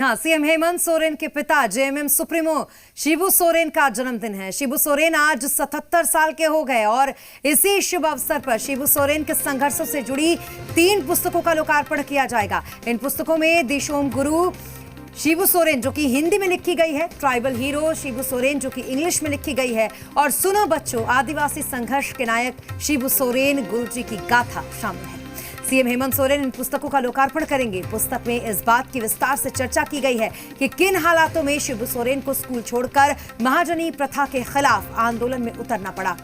हाँ, सीएम हेमंत सोरेन के पिता जेएमएम सुप्रीमो शिबू सोरेन का जन्मदिन है। शिबू सोरेन आज 77 साल के हो गए और इसी शुभ अवसर पर शिबू सोरेन के संघर्षों से जुड़ी 3 पुस्तकों का लोकार्पण किया जाएगा। इन पुस्तकों में देशोम गुरु शिबू सोरेन जो कि हिंदी में लिखी गई है, ट्राइबल हीरो शिबू सोरेन जो कि इंग्लिश में लिखी गई है और सुनो बच्चों आदिवासी संघर्ष के नायक शिबू सोरेन गुरुजी की गाथा शामिल है। सीएम हेमंत सोरेन इन पुस्तकों का लोकार्पण करेंगे। पुस्तक में इस बात की विस्तार से चर्चा की गई है कि किन हालातों में शिबू सोरेन को स्कूल छोड़कर महाजनी प्रथा के खिलाफ आंदोलन में उतरना पड़ा,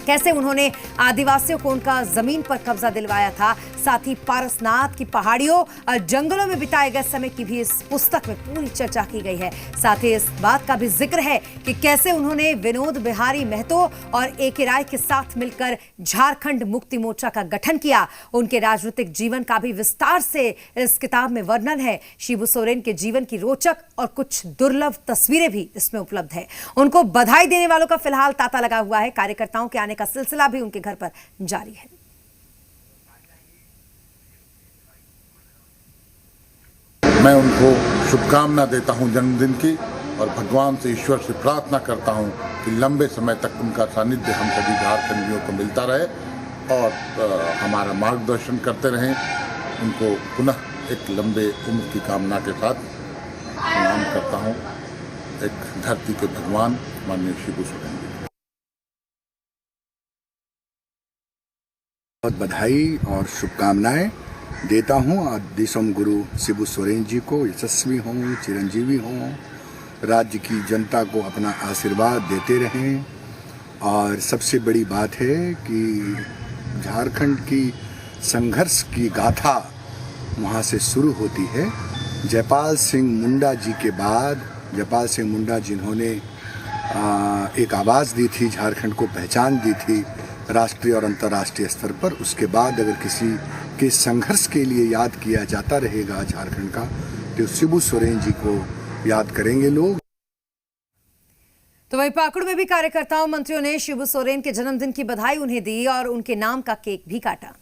कैसे उन्होंने आदिवासियों को उनका जमीन पर कब्जा दिलवाया था, साथ ही पारसनाथ की पहाड़ियों और जंगलों में बिताए गए समय की भी इस पुस्तक में पूरी चर्चा की गई है। साथ ही इस बात का भी जिक्र है कि कैसे उन्होंने विनोद बिहारी महतो और एके राय के साथ मिलकर झारखंड मुक्ति मोर्चा का गठन किया। उनके राजनीतिक जीवन का भी विस्तार से इस किताब में वर्णन है। शिबू सोरेन के जीवन की रोचक और कुछ दुर्लभ तस्वीरें भी इसमें उपलब्ध है। उनको बधाई देने वालों का फिलहाल तांता लगा हुआ है। कार्यकर्ताओं के आने का सिलसिला भी उनके घर पर जारी है। मैं उनको शुभकामना देता हूं जन्मदिन की और भगवान से, ईश्वर से प्रार्थना करता हूं कि लंबे समय तक उनका सानिध्य हम सभी झारखंडियों को मिलता रहे और हमारा मार्गदर्शन करते रहें। उनको पुनः एक लंबे उम्र की कामना के साथ प्रणाम करता हूं। एक धरती के भगवान माननीय शिबू सोरेन जी, बहुत बधाई और शुभकामनाएं देता हूं। और देशोम गुरु शिबू सोरेन जी को यशस्वी हों, चिरंजीवी हों, राज्य की जनता को अपना आशीर्वाद देते रहें। और सबसे बड़ी बात है कि झारखंड की संघर्ष की गाथा वहां से शुरू होती है। जयपाल सिंह मुंडा जी के बाद, जयपाल सिंह मुंडा जिन्होंने एक आवाज़ दी थी, झारखंड को पहचान दी थी राष्ट्रीय और अंतर्राष्ट्रीय स्तर पर, उसके बाद अगर किसी के संघर्ष के लिए याद किया जाता रहेगा झारखंड का, तो शिबू सोरेन जी को याद करेंगे लोग। तो वहीं पाकुड़ में भी कार्यकर्ताओं मंत्रियों ने शिबू सोरेन के जन्मदिन की बधाई उन्हें दी और उनके नाम का केक भी काटा।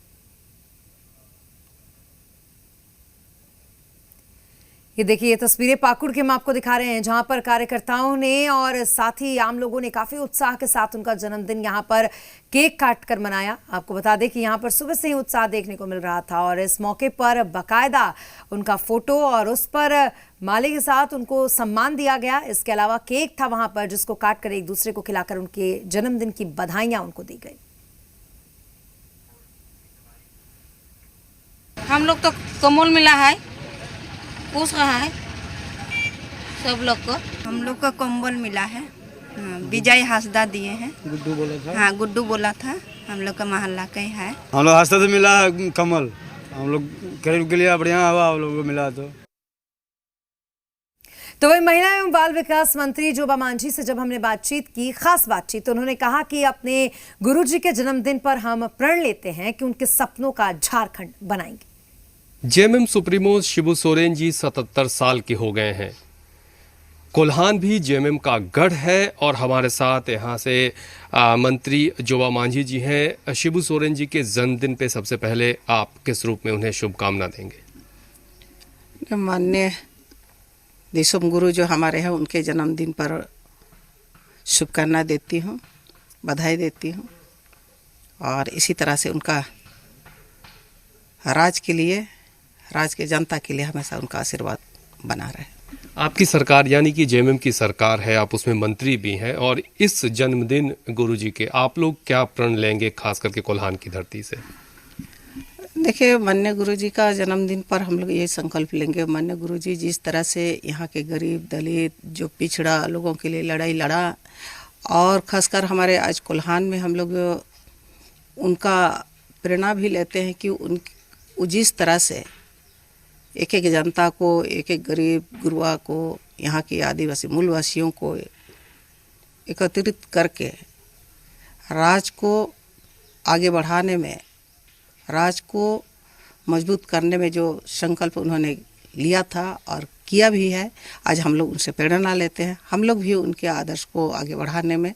ये देखिए, ये तस्वीरें पाकुड़ के हम आपको दिखा रहे हैं जहां पर कार्यकर्ताओं ने और साथ ही आम लोगों ने काफी उत्साह के साथ उनका जन्मदिन यहां पर केक काट कर मनाया। आपको बता दें कि यहां पर सुबह से ही उत्साह देखने को मिल रहा था और इस मौके पर बाकायदा उनका फोटो और उस पर माले के साथ उनको सम्मान दिया गया। इसके अलावा केक था वहां पर जिसको काट कर एक दूसरे को खिलाकर उनके जन्मदिन की बधाइयां उनको दी गई। हम लोग तो कमल मिला है, पूछ रहा है सब लोग को। हम लोग को कंबल मिला है, विजय हासदा दिए हैं। गुड्डू बोला था। हाँ, गुड्डू बोला था। हम लोग का मोहल्ला का ही है। हम लोग हासदा से मिला है कमल। हम लोग गरीब के लिए बढ़िया हवा हम लोग को मिला। तो वही महिला एवं बाल विकास मंत्री जोबा मांझी से जब हमने बातचीत की, खास बातचीत, तो उन्होंने कहा कि अपने गुरुजी के जन्मदिन पर हम प्रण लेते हैं कि उनके सपनों का झारखंड बनाएंगे। जेएमएम सुप्रीमो शिबू सोरेन जी 77 साल के हो गए हैं। कोल्हान भी जेएमएम का गढ़ है और हमारे साथ यहाँ से मंत्री जोबा मांझी जी हैं। शिबू सोरेन जी के जन्मदिन पे सबसे पहले आप किस रूप में उन्हें शुभकामना देंगे? माननीय देशोम गुरु जो हमारे हैं, उनके जन्मदिन पर शुभकामना देती हूँ, बधाई देती हूँ और इसी तरह से उनका राज के लिए, राज्य के जनता के लिए हमेशा उनका आशीर्वाद बना रहे। आपकी सरकार यानी कि जेएमएम की सरकार है, आप उसमें मंत्री भी हैं और इस जन्मदिन गुरुजी के आप लोग क्या प्रण लेंगे, खास करके कोल्हान की धरती से? देखिए, माननीय गुरुजी का जन्मदिन पर हम लोग ये संकल्प लेंगे, माननीय गुरुजी जिस तरह से यहाँ के गरीब, दलित, जो पिछड़ा लोगों के लिए लड़ाई लड़ा और खासकर हमारे आज कोल्हान में हम लोग उनका प्रेरणा भी लेते हैं कि वो जिस तरह से एक एक जनता को, एक एक गरीब गुरुआ को, यहाँ के आदिवासी मूलवासियों को एकत्रित करके राज को आगे बढ़ाने में, राज को मजबूत करने में जो संकल्प उन्होंने लिया था और किया भी है, आज हम लोग उनसे प्रेरणा लेते हैं। हम लोग भी उनके आदर्श को आगे बढ़ाने में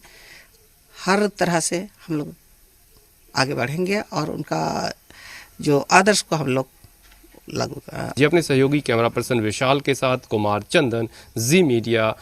हर तरह से हम लोग आगे बढ़ेंगे और उनका जो आदर्श को हम लोग लागू जी अपने सहयोगी कैमरा पर्सन विशाल के साथ कुमार चंदन, जी मीडिया,